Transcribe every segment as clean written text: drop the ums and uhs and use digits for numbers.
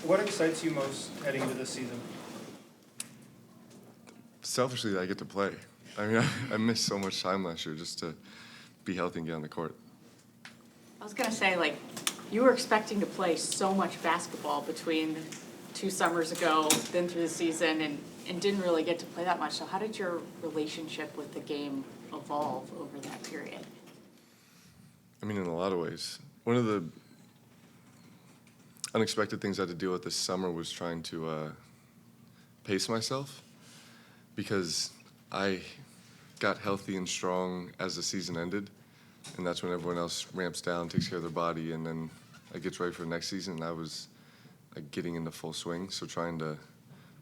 What excites you most heading into this season? Selfishly, I get to play. I mean, I missed so much time last year just to be healthy and get on the court. I was gonna say, like, you were expecting to play so much basketball between 2 summers ago, then through the season, and didn't really get to play that much. So how did your relationship with the game evolve over that period? I mean, in a lot of ways. One of the unexpected things I had to deal with this summer was trying to pace myself, because I got healthy and strong as the season ended, and that's when everyone else ramps down, takes care of their body, and then gets ready for the next season. And I was getting into full swing, so trying to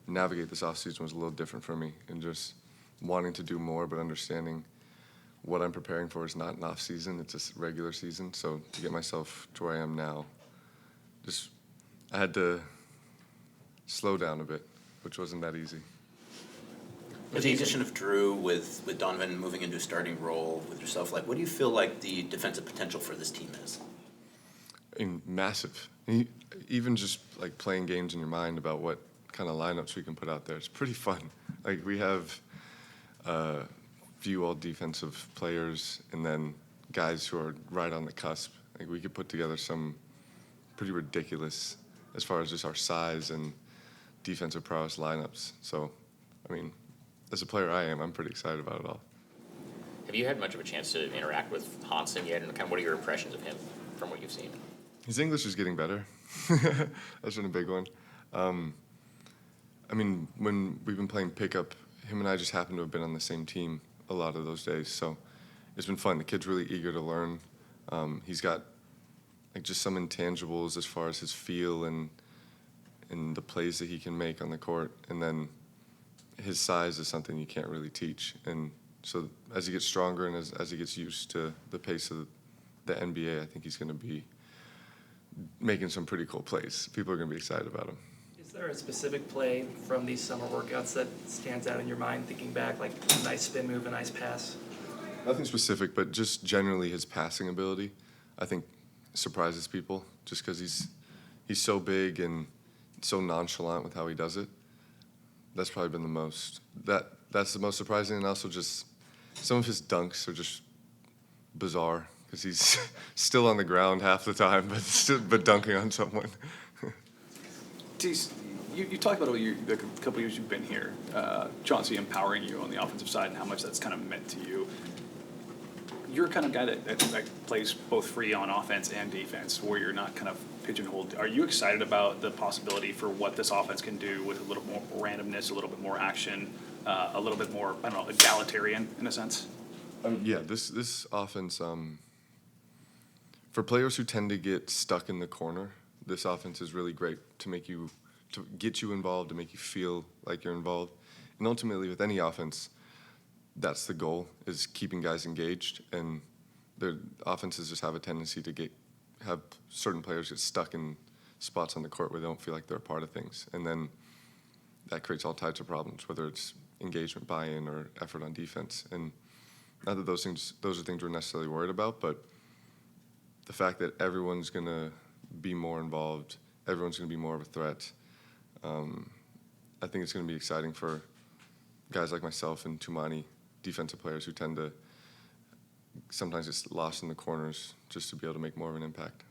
navigate this offseason was a little different for me, and just wanting to do more, but understanding what I'm preparing for is not an off season, it's a regular season. So to get myself to where I am now, I had to slow down a bit, which wasn't that easy. With the addition of Drew, with Donovan moving into a starting role, with yourself, like, what do you feel like the defensive potential for this team is? Massive. Even just like playing games in your mind about what kind of lineups we can put out there, it's pretty fun. Like, we have few all defensive players, and then guys who are right on the cusp. Like, we could put together some pretty ridiculous, as far as just our size and defensive prowess lineups. So, I mean, as a player I'm pretty excited about it all. Have you had much of a chance to interact with Hansen yet, and kind of what are your impressions of him from what you've seen? His English is getting better. That's been a big one. I mean, when we've been playing pickup, him and I just happen to have been on the same team a lot of those days, so it's been fun. The kid's really eager to learn. He's got like just some intangibles as far as his feel and the plays that he can make on the court, and then his size is something you can't really teach. And so as he gets stronger and as he gets used to the pace of the NBA, I think he's going to be making some pretty cool plays. People are going to be excited about him. Is there a specific play from these summer workouts that stands out in your mind, thinking back, like a nice spin move, a nice pass? Nothing specific, but just generally his passing ability, I think, surprises people, just because he's so big and so nonchalant with how he does it. That's probably been that's the most surprising, and also just some of his dunks are just bizarre, because he's still on the ground half the time, but dunking on someone. Matisse, you talked about the couple years you've been here, Chauncey empowering you on the offensive side and how much that's kind of meant to you. You're a kind of guy that plays both free on offense and defense, where you're not kind of pigeonholed. Are you excited about the possibility for what this offense can do with a little more randomness, a little bit more action, a little bit more, I don't know, egalitarian in a sense? Yeah, this offense, for players who tend to get stuck in the corner, this offense is really great to get you involved, to make you feel like you're involved. And ultimately, with any offense, that's the goal, is keeping guys engaged. And the offenses just have a tendency to have certain players get stuck in spots on the court where they don't feel like they're a part of things. And then that creates all types of problems, whether it's engagement, buy-in, or effort on defense. And not that those are things we're necessarily worried about, but the fact that everyone's going to be more involved, everyone's going to be more of a threat, I think it's going to be exciting for guys like myself and Tumani, defensive players who tend to sometimes get lost in the corners, just to be able to make more of an impact.